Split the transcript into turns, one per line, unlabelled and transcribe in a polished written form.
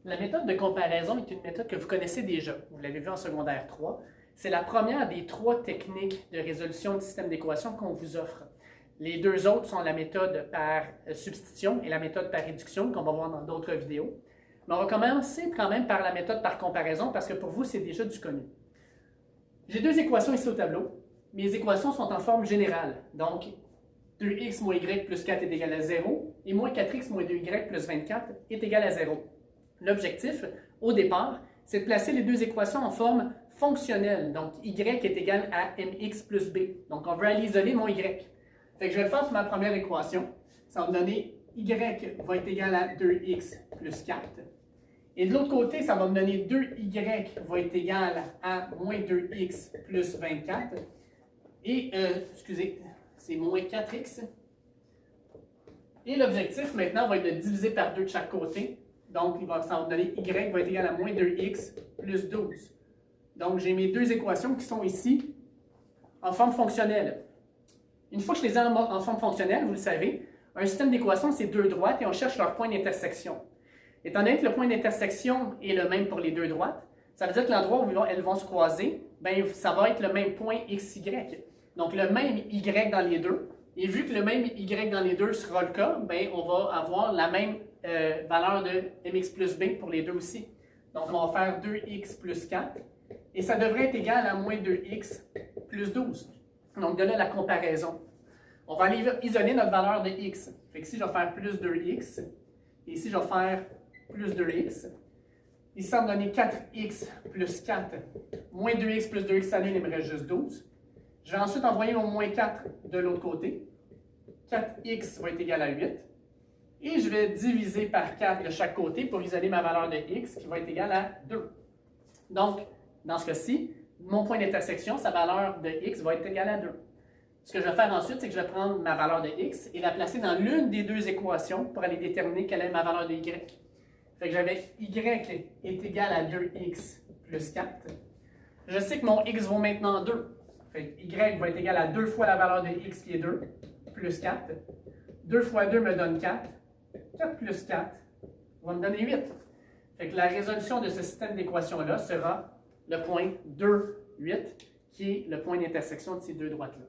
La méthode de comparaison est une méthode que vous connaissez déjà. Vous l'avez vu en secondaire 3. C'est la première des 3 techniques de résolution de système d'équations qu'on vous offre. Les 2 autres sont la méthode par substitution et la méthode par réduction qu'on va voir dans d'autres vidéos. Mais on va commencer quand même par la méthode par comparaison parce que pour vous, c'est déjà du connu. J'ai 2 équations ici au tableau. Mes équations sont en forme générale. Donc, 2x moins y plus 4 est égal à 0 et moins 4x moins 2y plus 24 est égal à 0. L'objectif, au départ, c'est de placer les 2 équations en forme fonctionnelle. Donc, y est égal à mx plus b. Donc, on veut aller isoler mon y. Fait que je vais le faire sur ma première équation. Ça va me donner y va être égal à 2x plus 4. Et de l'autre côté, ça va me donner 2y va être égal à moins 2x plus 24. Et, excusez, c'est moins 4x. Et l'objectif maintenant va être de diviser par 2 de chaque côté. Donc, ça va me donner y va être égal à moins 2x plus 12. Donc, j'ai mes 2 équations qui sont ici en forme fonctionnelle. Une fois que je les ai en forme fonctionnelle, vous le savez, un système d'équations, c'est 2 droites et on cherche leur point d'intersection. Étant donné que le point d'intersection est le même pour les 2 droites, ça veut dire que l'endroit où elles vont se croiser, bien, ça va être le même point xy. Donc, le même y dans les deux. Et vu que le même y dans les deux sera le cas, bien, on va avoir la même valeur de mx plus b pour les deux aussi. Donc, on va faire 2x plus 4. Et ça devrait être égal à moins 2x plus 12. Donc, de là, la comparaison. On va aller isoler notre valeur de x. Fait que ici, je vais faire plus 2x. Et ici, je vais faire plus 2x. Ici, ça va me donner 4x plus 4. Moins 2x plus 2x s'annule, il me reste juste 12. Je vais ensuite envoyer mon moins 4 de l'autre côté. 4x va être égal à 8. Et je vais diviser par 4 de chaque côté pour isoler ma valeur de x qui va être égale à 2. Donc, dans ce cas-ci, mon point d'intersection, sa valeur de x va être égale à 2. Ce que je vais faire ensuite, c'est que je vais prendre ma valeur de x et la placer dans l'une des 2 équations pour aller déterminer quelle est ma valeur de y. Fait que j'avais y est égal à 2x plus 4. Je sais que mon x vaut maintenant 2. Fait que y va être égal à 2 fois la valeur de x qui est 2, plus 4. 2 fois 2 me donne 4. 4 plus 4 va me donner 8. Fait que la résolution de ce système d'équations-là sera le point 2, 8, qui est le point d'intersection de ces 2 droites-là.